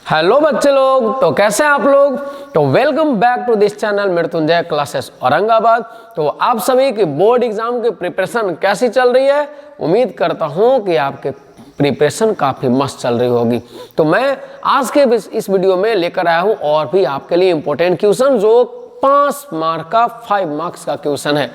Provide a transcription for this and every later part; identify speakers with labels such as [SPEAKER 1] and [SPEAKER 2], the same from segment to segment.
[SPEAKER 1] Hello बच्चे लोग, तो कैसे हैं आप लोग। तो welcome back to this channel Mrityunjay classes Aurangabad. तो आप सभी की बोर्ड एग्जाम की प्रिपरेशन कैसी चल रही है। उम्मीद करता हूं कि आपके प्रिपरेशन काफ़ी मस्त चल रही होगी। तो मैं आज के इस वीडियो में लेकर आया हूं और भी आपके लिए इंपॉर्टेंट क्वेश्चन जो 5 मार्क का 5 मार्क्स का क्वेश्चन है।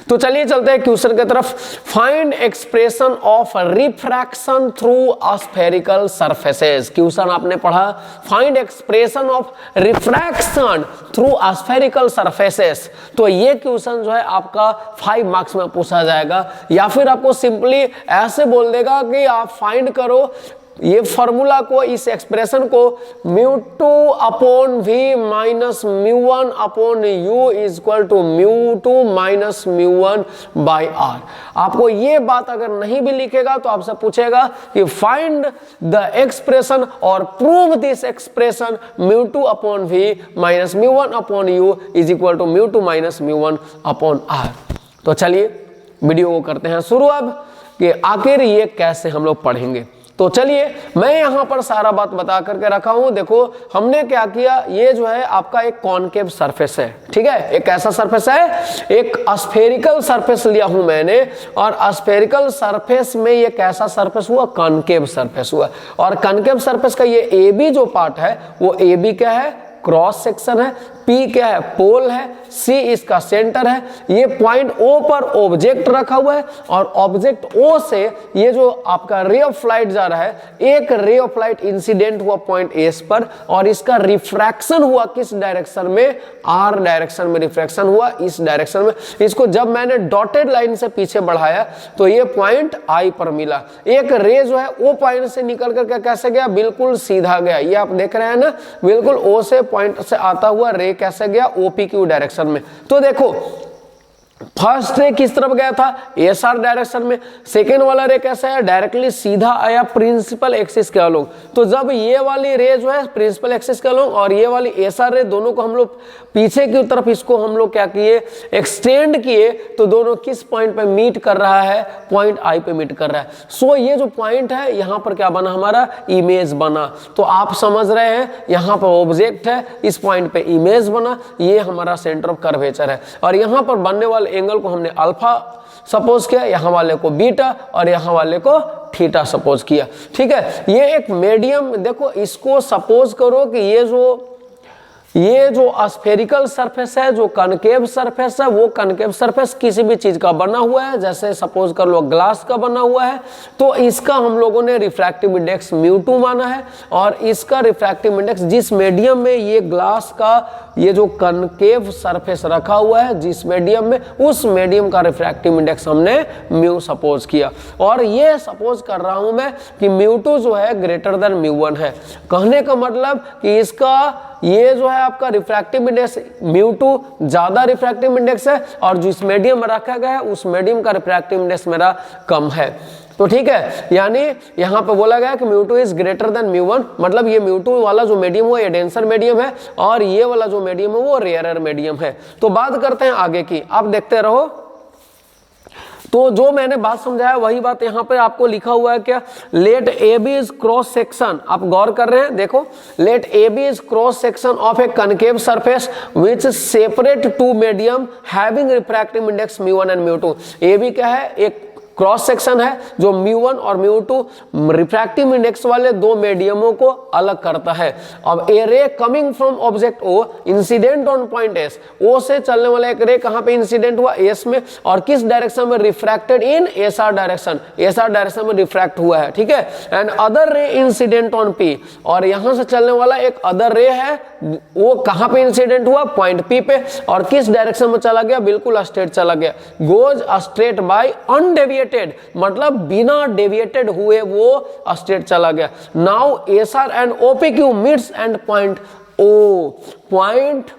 [SPEAKER 1] तो चलिए चलते हैं क्वेश्चन की तरफ। Find expression of refraction through spherical surfaces. Question आपने पढ़ा find expression of refraction through spherical surfaces. तो ये क्वेश्चन जो है आपका 5 मार्क्स में पूछा जाएगा, या फिर आपको सिंपली ऐसे बोल देगा कि आप फाइंड करो ये फॉर्मूला को, इस एक्सप्रेशन को μ2 upon v minus μ1 upon u is equal to μ2 minus μ1 by r। आपको ये बात अगर नहीं भी लिखेगा तो आपसे पूछेगा कि फाइंड द एक्सप्रेशन और prove this expression μ2 upon v minus μ1 upon u is equal to μ2 minus μ1 upon r। तो चलिए वीडियो को करते हैं शुरू अब कि आखिर ये कैसे हम लोग पढ़ेंगे। तो चलिए मैं यहाँ पर सारा बात बता करके रखा हूँ। देखो हमने क्या किया, ये जो है आपका एक कॉनकेव सरफेस है, ठीक है। एक ऐसा सरफेस है, एक स्फेरिकल सरफेस लिया हूं मैंने, और स्फेरिकल सरफेस में ये कैसा सरफेस हुआ, कॉनकेव सरफेस हुआ। और कॉनकेव सरफेस का ये ए बी जो पार्ट है वो ए बी क्या है, क्रॉस सेक्शन है, पी क्या है, पोल है, सी इसका सेंटर है। ये पॉइंट ओ पर ऑब्जेक्ट रखा हुआ है और ऑब्जेक्ट ओ से ये जो आपका रे ऑफ लाइट जा रहा है, एक रे ऑफ लाइट इंसिडेंट हुआ पॉइंट एस पर, और इसका रिफ्रैक्शन हुआ किस डायरेक्शन में, आर डायरेक्शन में रिफ्रैक्शन हुआ, इस डायरेक्शन में। इसको जब मैंने डॉटेड लाइन से पीछे बढ़ाया तो ये पॉइंट आई पर मिला। एक रे जो है ओ पॉइंट से निकल कर कैसे गया, बिल्कुल सीधा गया। ये आप देख रहे हैं ना, बिल्कुल ओ से पॉइंट से आता हुआ रे कैसे गया, OPQ डायरेक्शन में। तो देखो फर्स्ट रे किस तरफ गया था, एसआर डायरेक्शन में। सेकेंड वाला रे कैसा है, डायरेक्टली सीधा आया प्रिंसिपल एक्सिस के अलोंग। तो जब ये वाली रे जो है प्रिंसिपल एक्सिस के अलोंग और ये वाली एसआर रे, दोनों को हम लोग पीछे की तरफ इसको हम लोग क्या किए, एक्सटेंड किए, तो दोनों किस पॉइंट पे मीट कर रहा है, पॉइंट आई पे मीट कर रहा है। सो ये जो पॉइंट है यहाँ पर क्या बना, हमारा इमेज बना। तो आप समझ रहे हैं, यहाँ पर ऑब्जेक्ट है, इस पॉइंट पे इमेज बना, ये हमारा सेंटर ऑफ कर्वेचर है। और यहाँ पर बनने वाले एंगल को हमने अल्फा सपोज किया, यहाँ वाले को बीटा और यहाँ वाले को थीटा सपोज किया, ठीक है। ये एक मीडियम, देखो इसको सपोज करो कि ये जो स्फेरिकल सरफेस है, जो कनकेव सरफेस है, वो कनकेव सरफेस किसी भी चीज का बना हुआ है, जैसे सपोज कर लो ग्लास का बना हुआ है। तो इसका हम लोगों ने रिफ्रैक्टिव इंडेक्स μ2 माना है, और इसका रिफ्रैक्टिव इंडेक्स जिस मीडियम में ये ग्लास का ये जो कनकेव सरफेस रखा हुआ है, जिस मीडियम में, उस मीडियम का रिफ्रैक्टिव इंडेक्स हमने μ सपोज किया। और ये सपोज कर रहा हूं मैं कि μ2 जो है ग्रेटर देन μ1 है। कहने का मतलब कि इसका ये जो है आपका रिफ्रैक्टिव इंडेक्स μ2 ज्यादा रिफ्रैक्टिव इंडेक्स है, और जिस मीडियम में रखा गया है उस मीडियम का रिफ्रैक्टिव इंडेक्स मेरा कम है। तो ठीक है, यानी यहाँ पे बोला गया कि μ2 इज ग्रेटर देन μ1, मतलब ये μ2 वाला जो मीडियम है ये डेंसर मीडियम है, और ये वाला जो मीडियम है वो रेयरर मीडियम है। तो बात करते हैं आगे की, आप देखते रहो। तो जो मैंने बात समझाया वही बात यहाँ पे आपको लिखा हुआ है क्या, let A B is cross section. आप गौर कर रहे हैं, देखो let A B is cross section of a concave surface which separate two medium having refractive index μ1 and μ2। A B क्या है, एक क्रॉस सेक्शन है जो μ1 और μ2 रिफ्रैक्टिव इंडेक्स वाले दो मीडियमों को अलग करता है। अब a ray coming from object O incident on point S, O से चलने वाला एक रे कहां पे इंसिडेंट हुआ, एस में, और किस डायरेक्शन में, रिफ्रैक्टेड इन एसआर डायरेक्शन, एसआर डायरेक्शन में रिफ्रैक्ट हुआ है, ठीक है। And other ray incident on P, और यहां से चलने वाला एक अदर रे है, वो कहां पे इंसिडेंट हुआ, पॉइंट पी पे, और किस डायरेक्शन में चला गया, बिल्कुल स्ट्रेट चला गया। गोज स्ट्रेट बाय अनडेविएटेड, मतलब बिना डेविएटेड हुए वो स्ट्रेट चला गया। Now SR and OPQ meets and point O, point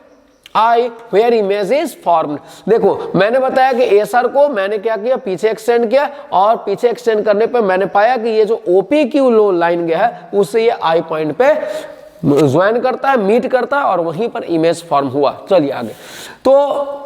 [SPEAKER 1] I where image is formed. देखो मैंने बताया कि एसआर को मैंने क्या किया, पीछे एक्सटेंड किया, और पीछे एक्सटेंड करने पे मैंने पाया कि ये जो ओपीक्यू लो लाइन गया है उससे ये आई पॉइंट पे ज्वाइन करता है, मीट करता है, और वहीं पर इमेज फॉर्म हुआ। चलिए आगे। तो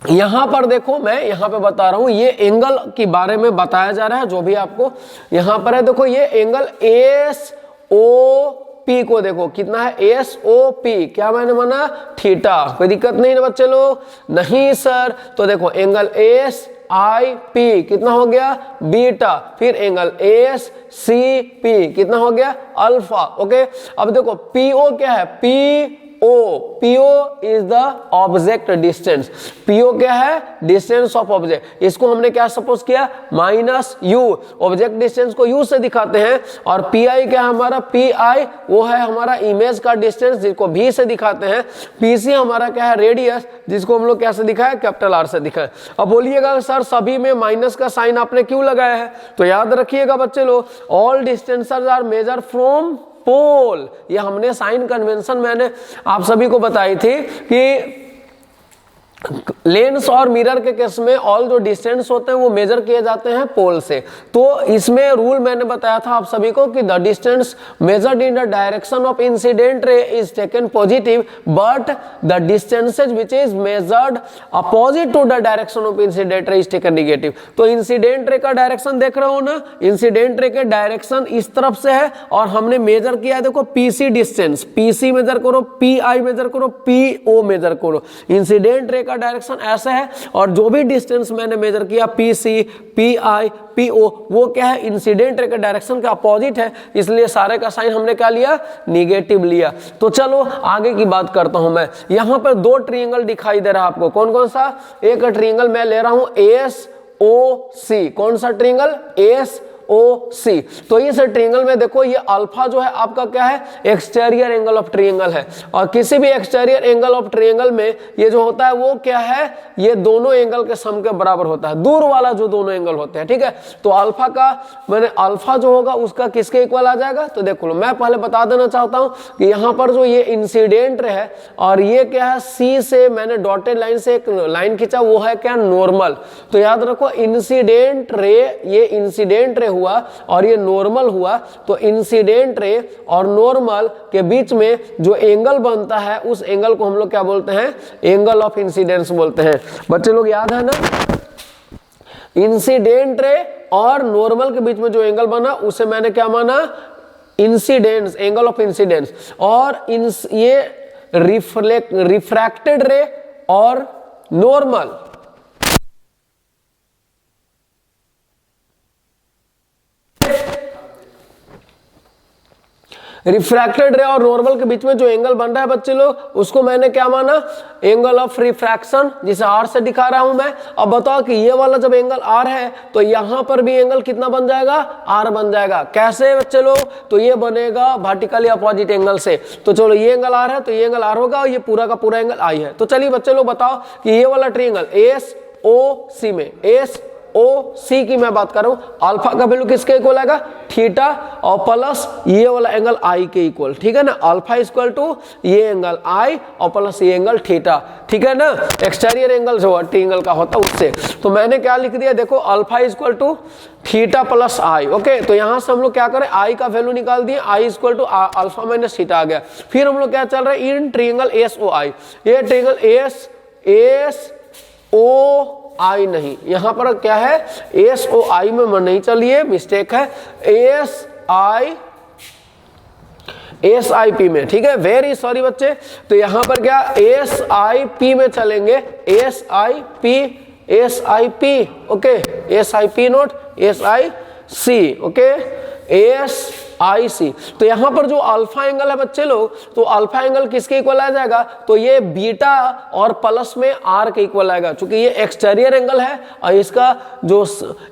[SPEAKER 1] यहां पर देखो, मैं यहां पे बता रहा हूं, ये एंगल के बारे में बताया जा रहा है जो भी आपको यहां पर है। देखो ये एंगल एस ओ पी को देखो कितना है, एस ओ पी, क्या मैंने माना, थीटा। कोई दिक्कत नहीं ना बच्चे लोग? नहीं सर। तो देखो एंगल एस आई पी कितना हो गया, बीटा। फिर एंगल एस सी पी कितना हो गया, अल्फा। ओके, अब देखो पीओ क्या है, PO is the object distance. PO क्या है, डिस्टेंस ऑफ ऑब्जेक्ट। इसको हमने क्या सपोज किया, माइनस यू। ऑब्जेक्ट डिस्टेंस को यू से दिखाते हैं। और पी आई क्या है हमारा, पी आई वो है हमारा इमेज का डिस्टेंस, जिसको भी से दिखाते हैं। पीसी हमारा क्या है, रेडियस, जिसको हम लोग कैसे दिखाए, कैपिटल आर से दिखाए। अब बोलिएगा सर सभी में माइनस का साइन आपने क्यों लगाया है? तो याद रखिएगा बच्चे लोग, all distances are measure from pole. ये हमने साइन कन्वेंशन मैंने आप सभी को बताई थी कि लेंस और मिरर के केस में ऑल जो डिस्टेंस होते हैं वो मेजर किए जाते हैं पोल से। तो इसमें रूल मैंने बताया था आप सभी को कि the distance measured in the direction of incident ray is taken positive, but the distances which is measured opposite to the direction of incident ray is taken negative. तो इंसिडेंट रे का direction देख रहे हो ना, incident ray के direction इस तरफ से है और हमने मेजर किया, देखो पीसी डिस्टेंस, पीसी मेजर करो, पी आई मेजर करो, पी ओ मेजर करो। इंसिडेंट रे डायरेक्शन ऐसा है और जो भी डिस्टेंस मैंने मेजर किया P C, P I, P O, वो क्या है, इंसिडेंट रे के डायरेक्शन के अपोजिट है, इसलिए सारे का साइन हमने क्या लिया, निगेटिव लिया। तो चलो आगे की बात करता हूं मैं। यहां पर दो ट्रायंगल दिखाई दे रहा है आपको, कौन कौन सा? एक ट्रायंगल मैं ले रहा हूं एस ओ सी। कौन सा ट्रायंगल, एस ओ सी। तो इस ट्रायंगल में देखो ये अल्फा जो है आपका क्या है, एक्सटीरियर एंगल ऑफ ट्रायंगल है। और किसी भी एक्सटीरियर एंगल ऑफ ट्रायंगल में ये जो होता है वो क्या है, ये दोनों एंगल के सम के बराबर होता है, दूर वाला जो दोनों एंगल होते हैं, ठीक है। तो अल्फा का मैंने अल्फा जो होगा उसका किसके इक्वल आ जाएगा? तो देखो मैं पहले बता देना चाहता हूं कि यहाँ पर जो ये इंसिडेंट रे है और ये क्या है, सी से मैंने डॉटेड लाइन से एक लाइन खींचा, वो है क्या, नॉर्मल। तो याद रखो इंसिडेंट रे, ये इंसिडेंट रे हुआ और ये नॉर्मल हुआ। तो इंसिडेंट रे और नॉर्मल के बीच में जो एंगल बनता है उस एंगल को हम लोग क्या बोलते हैं, एंगल ऑफ इंसिडेंस बोलते हैं। बच्चे लोग याद है ना, इंसिडेंट रे और नॉर्मल के बीच में जो एंगल बना उसे मैंने क्या माना, इंसिडेंस, एंगल ऑफ इंसिडेंस। और ये रिफ्रैक्टेड रे और नॉर्मल, रिफ्रैक्टेड रे और नॉर्मल के बीच में जो एंगल बन रहा है बच्चे लोग, उसको मैंने क्या माना, एंगल ऑफ रिफ्रैक्शन, जिसे आर से दिखा रहा हूं मैं। अब बताओ कि ये वाला जब एंगल आर है तो यहां पर भी एंगल कितना बन जाएगा, आर बन जाएगा। कैसे बच्चे लोग? तो ये बनेगा वर्टिकली अपोजिट एंगल से। तो चलो ये एंगल आर है तो ये एंगल आर होगा और ये पूरा का पूरा एंगल आई है। तो चलिए बच्चे लोग बताओ कि ये वाला ट्रायंगल एस ओ सी में, एस ओ सी की मैं बात कर रहा हूं, अल्फा का वैल्यू किसके इक्वल आएगा, थीटा, और प्लस ये वाला एंगल आई के इक्वल, ठीक है ना। अल्फा इक्वल टू ये एंगल आई और प्लस ये एंगल थीटा, ठीक है ना। एक्सटीरियर एंगल जो ट्रायंगल का होता है उससे। तो मैंने क्या लिख दिया, देखो alpha equal to theta plus I. Okay, तो यहां से हम लोग क्या करें, आई का वैल्यू निकाल दिए, I equal to alpha minus theta आ गया। फिर हम लोग क्या चल रहा है, इन ट्रायंगल एस ओ आई, ये ट्रायंगल एस ओ आई नहीं, यहां पर क्या है, एस ओ आई में नहीं, चलिए मिस्टेक है, एस आई पी में, ठीक है, वेरी सॉरी बच्चे। तो यहां पर क्या, एस आई पी में चलेंगे, S I P, okay, S I P note S I C, okay, S I C. तो यहां पर जो अल्फा एंगल है बच्चे लोग, तो अल्फा एंगल किसके इक्वल आ जाएगा, तो ये बीटा और प्लस में आर के इक्वल आएगा, क्योंकि ये एक्सटीरियर एंगल है और इसका जो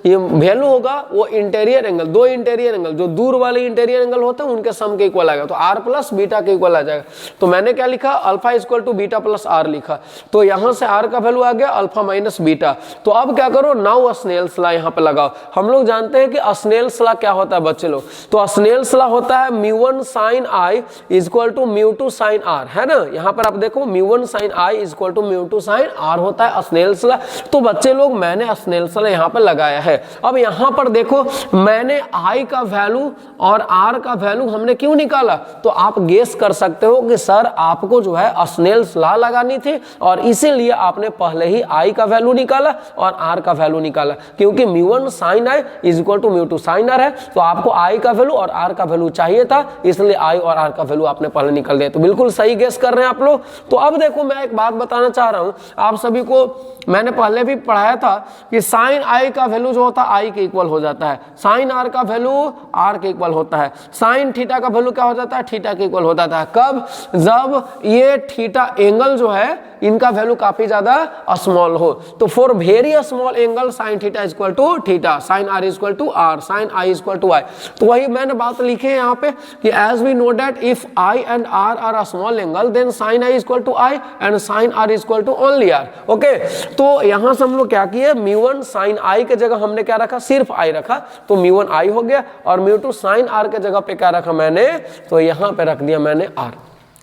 [SPEAKER 1] ये वैल्यू होगा वो इंटीरियर एंगल, दो इंटीरियर एंगल जो दूर वाले इंटीरियर एंगल होते हैं उनके सम के इक्वल आएगा। तो आर प्लस बीटा के इक्वल आ जाएगा। तो मैंने क्या लिखा, alpha equal to beta plus R लिखा। तो यहां से आर का वैल्यू आ गया अल्फा माइनस बीटा। तो अब क्या करो, नाउ स्नेल्स लॉ यहां पे लगाओ। हम लोग जानते हैं कि स्नेल्स लॉ क्या होता है बच्चे लोग, तो स्नेल्स लॉ होता है म्यू1 sin i इक्वल टू म्यू2 sin r, है ना। यहां पर आप देखो म्यू1 sin i इक्वल टू म्यू2 sin r होता है स्नेल्स लॉ। तो बच्चे लोग मैंने स्नेल्स लॉ यहां पर लगाया है। अब यहां पर देखो मैंने i का वैल्यू और r का वैल्यू हमने क्यों निकाला, तो आप गेस कर सकते हो कि सर आपको जो है स्नेल्स लॉ लगानी थी और इसीलिए आपने पहले ही i का वैल्यू निकाला और r का वैल्यू निकाला, क्योंकि म्यू1 sin i इक्वल टू म्यू2 sin r है। तो आपको i का वैल्यू और आर का वैल्यू चाहिए था, इसलिए आई और आर का वैल्यू आपने पहले निकल दिया। तो बिल्कुल सही गेस कर रहे हैं आप लोग। तो अब देखो मैं एक बात बताना चाह रहा हूं आप सभी को, मैंने पहले भी पढ़ाया था कि साइन आई का वैल्यू जो होता है आई के इक्वल हो जाता है, साइन आर का वैल्यू आर के इक्वल होता है, साइन थीटा का वैल्यू क्या हो जाता है, थीटा के इक्वल हो जाता है। कब? जब ये थीटा एंगल जो है इनका वैल्यू काफी ज्यादा स्मॉल हो। तो for very small angle sine theta is equal to theta, sine r is equal to r, sine i is equal to i. तो वही मैंने बात लिखी है यहाँ पे कि as we know that if i and r are a small angle then sine i is equal to i and sine r is equal to only r. Okay, तो यहां से हम लोग क्या किए, म्यू1 साइन आई के जगह हमने क्या रखा, सिर्फ आई रखा, तो म्यू1 आई हो गया, और म्यू2 साइन आर के जगह पे क्या रखा मैंने, तो यहां पे रख दिया मैंने आर।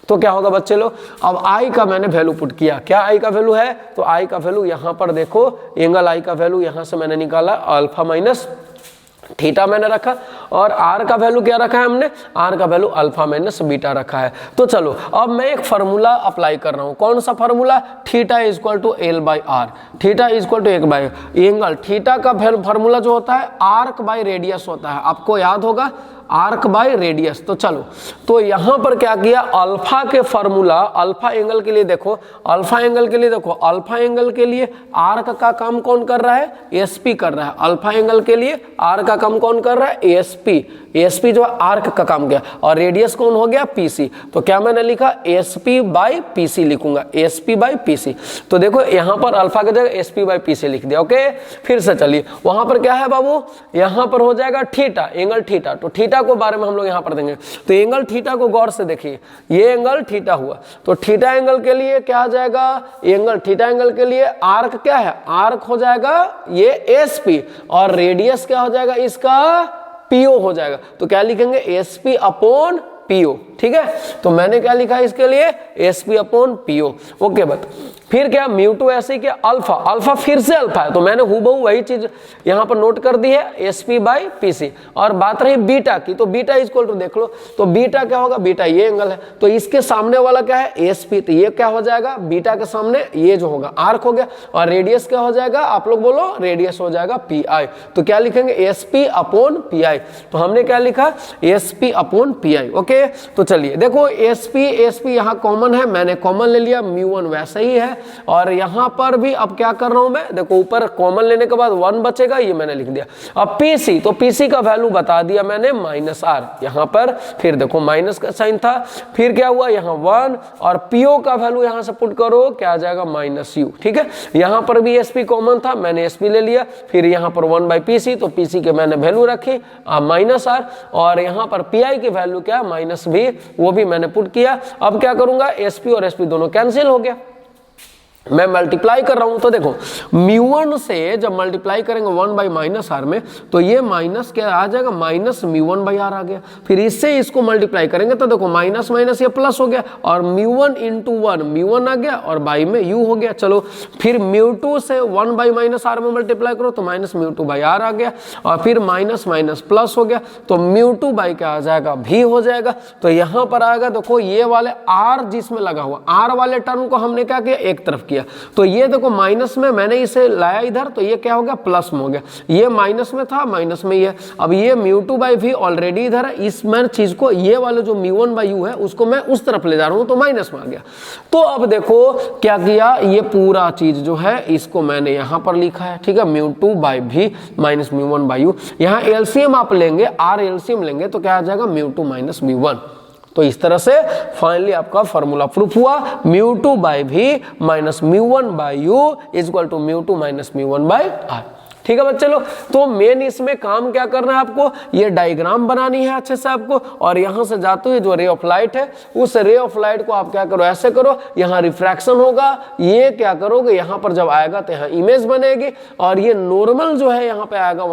[SPEAKER 1] तो क्या होगा बच्चे लोग, अब आई का मैंने वैल्यू पुट किया, क्या आई का वैल्यू है, तो आई का वैल्यू यहां पर देखो, एंगल आई का वैल्यू यहां से मैंने निकाला अल्फा माइनस थीटा मैंने रखा, और आर का वैल्यू क्या रखा है हमने, आर का वैल्यू अल्फा माइनस बीटा रखा है। तो चलो अब मैं एक फार्मूला अप्लाई कर रहा हूं, कौन सा formula, theta is equal to L by R, theta is equal to 1 angle theta का फार्मूला जो होता है आर्क बाई रेडियस होता है, आपको याद होगा आर्क बाय रेडियस। तो चलो, तो यहां पर क्या किया, अल्फा के फार्मूला, अल्फा एंगल के लिए देखो, अल्फा एंगल के लिए देखो, अल्फा एंगल के लिए आर्क का काम कौन कर रहा है, एसपी कर रहा है। अल्फा एंगल के लिए आर का काम कौन कर रहा है, एसपी, एसपी जो आर्क का काम किया, और रेडियस कौन हो गया, पीसी। तो क्या मैंने लिखा, एसपी बाई पीसी लिखूंगा, एसपी बाई पीसी। तो देखो यहां पर अल्फा की जगह एसपी बाई पीसी लिख दिया। ओके, फिर से चलिए, वहां पर क्या है बाबू, यहां पर हो जाएगा थीटा, एंगल थीटा, तो थीटा को बारे में हम लोग यहां पर देंगे। तो एंगल थीटा को गौर से देखिए, ये एंगल थीटा हुआ, तो थीटा एंगल के लिए क्या आ जाएगा, एंगल थीटा एंगल के लिए आर्क क्या है, आर्क हो जाएगा ये एसपी, और रेडियस क्या हो जाएगा इसका, पीओ हो जाएगा। तो क्या लिखेंगे, एसपी अपॉन पीओ। ठीक है, तो मैंने क्या लिखा है इसके लिए, SP upon PO. Okay, but फिर क्या, म्यू2 ऐसे क्या, अल्फा, अल्फा फिर से अल्फा है, तो मैंने हूबहू वही चीज यहां पर नोट कर दी है, एसपी बाई पीसी। और बात रही बीटा की, तो बीटा इज इक्वल टू देख लो, तो बीटा क्या होगा, बीटा ये एंगल है, तो इसके सामने वाला क्या है, एसपी, तो ये क्या हो जाएगा, बीटा के सामने ये जो होगा आर्क हो गया, और रेडियस क्या हो जाएगा, आप लोग बोलो, रेडियस हो जाएगा पी आई। तो क्या लिखेंगे, एसपी अपॉन पी आई। तो हमने क्या लिखा, SP upon P I. Okay, तो चलिए देखो, एसपी एसपी यहां कॉमन है, मैंने कॉमन ले लिया, म्यू1 वैसा ही है, और यहां पर भी अब क्या कर रहा हूं मैं, देखो ऊपर कॉमन लेने के बाद 1 बचेगा, ये मैंने लिख दिया। अब पीसी, तो पीसी का वैल्यू बता दिया मैंने माइनस आर, यहां पर फिर देखो माइनस का साइन था, फिर क्या हुआ यहां 1, और पीओ का वैल्यू यहां से पुट करो, क्या आ जाएगा, माइनस यू। ठीक है, यहां पर भी एसपी कॉमन था, मैंने एसपी ले लिया, फिर यहां पर 1 बाई पीसी, तो पीसी के मैंने वैल्यू रखी माइनस आर, और यहां पर पीआई की वैल्यू क्या, माइनस भी, वो भी मैंने पुट किया। अब क्या करूंगा, एसपी और एसपी दोनों कैंसिल हो गया, मैं मल्टीप्लाई कर रहा हूं, तो देखो म्यू1 से जब मल्टीप्लाई करेंगे 1 बाई माइनस आर में, तो ये माइनस क्या आ जाएगा, माइनस म्यू1 बाई आर आ गया। फिर इससे इसको मल्टीप्लाई करेंगे तो देखो माइनस माइनस ये प्लस हो गया, और म्यू1 इंटू 1 म्यू1 आ गया, और बाई में यू हो गया। चलो फिर म्यू2 से 1 बाई माइनस आर में मल्टीप्लाई करो तो माइनस म्यू2 बाई आर आ गया, और फिर माइनस माइनस प्लस हो गया, तो म्यू2 बाई क्या आ जाएगा, भी हो जाएगा। तो यहां पर आएगा, देखो ये वाले आर जिसमें लगा हुआ, आर वाले टर्म को हमने क्या किया, एक तरफ किया, तो ये देखो माइनस में मैंने इसे लाया इधर, तो ये क्या हो गया, प्लस में हो गया, ये माइनस में था, माइनस में ये। अब ये म्यू2 बाई भी ऑलरेडी इधर है, इस मैं चीज को, ये वाले जो म्यू1 बाई यू है उसको मैं उस तरफ ले जा रहा हूं, तो माइनस में आ गया। तो अब देखो क्या किया, ये पूरा चीज जो है इसको मैंने यहां पर लिखा है। ठीक है, म्यू2 बाई भी माइनस म्यू1 बाई यू, यहां एलसीएम आप लेंगे, आर एलसीएम लेंगे तो क्या आ जाएगा, म्यू2 माइनस म्यू1। तो इस तरह से फाइनली आपका फॉर्मूला प्रूफ हुआ, म्यू2 बाई भी माइनस म्यू1 by u is equal to म्यू2 माइनस म्यू1 बाई आर। ठीक है बच्चे लोग, तो मेन इसमें काम क्या करना है आपको, ये डायग्राम बनानी है अच्छे से आपको, और यहां से जाते हुए जो रे ऑफ लाइट है, उस रे ऑफ लाइट को आप क्या करो, ऐसे करो, यहाँ रिफ्रैक्शन होगा, ये क्या करोगे, यहाँ पर जब आएगा तो यहाँ इमेज बनेगी, और ये नॉर्मल जो है यहाँ पे आएगा,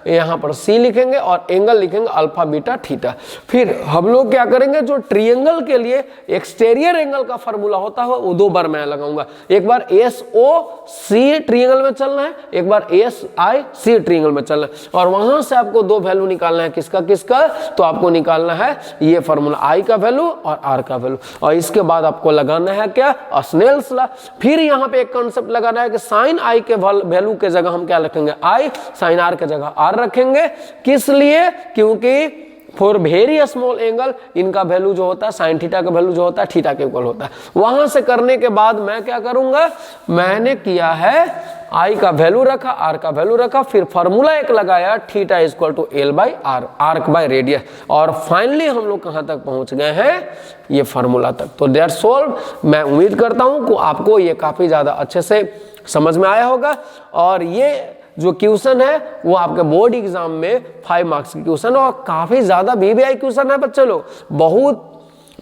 [SPEAKER 1] यहाँ पर सी लिखेंगे और एंगल लिखेंगे अल्फा बीटा थीटा। फिर हम लोग क्या करेंगे, जो ट्रिएंगल के लिए एक्सटीरियर एंगल का फॉर्मूला होता है वो 2 बार मैं लगाऊंगा, एक बार एस ओ सी ट्रिएंगल में चलना है, एक बार एस आई सी ट्रिएंगल में चलना है, और वहां से आपको 2 वैल्यू निकालना है, किसका किसका, तो आपको निकालना है ये फार्मूला, आई का वैल्यू और आर का वैल्यू, और इसके बाद आपको लगाना है क्या, स्नेल्स लॉ। फिर यहाँ पे एक कॉन्सेप्ट लगाना है कि साइन आई के वैल्यू के जगह हम क्या रखेंगे, आई, साइन आर के जगह आर रखेंगे, किस लिए, क्योंकि फॉर वेरी स्मॉल एंगल इनका वैल्यू जो होता है साइन थीटा का वैल्यू जो होता है थीटा के इक्वल होता है। वहां से करने के बाद मैं क्या करूंगा, मैंने किया है आई का वैल्यू रखा, आर का वैल्यू रखा, फिर फॉर्मूला एक लगाया theta equal to L by R, arc by radius, और फाइनली हम लोग कहां तक पहुंच गए हैं, ये फॉर्मूला तक। तो दैट सॉल्व। मैं उम्मीद करता हूं कि आपको ये काफी ज्यादा अच्छे से समझ में आया होगा, और ये जो क्वेश्चन है वो आपके बोर्ड एग्जाम में 5 मार्क्स की क्वेश्चन, और काफी ज्यादा वीवीआई क्वेश्चन है बच्चे लोग। बहुत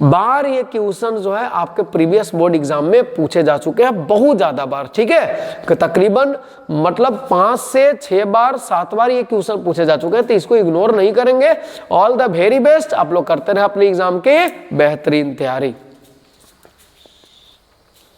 [SPEAKER 1] बार ये क्वेश्चन जो है आपके प्रीवियस बोर्ड एग्जाम में पूछे जा चुके हैं, बहुत ज्यादा बार, ठीक है, तकरीबन मतलब 5 से 6 बार 7 बार ये क्वेश्चन पूछे जा चुके हैं, तो इसको इग्नोर नहीं करेंगे। ऑल द वेरी बेस्ट, आप लोग करते रहे अपने एग्जाम के बेहतरीन तैयारी।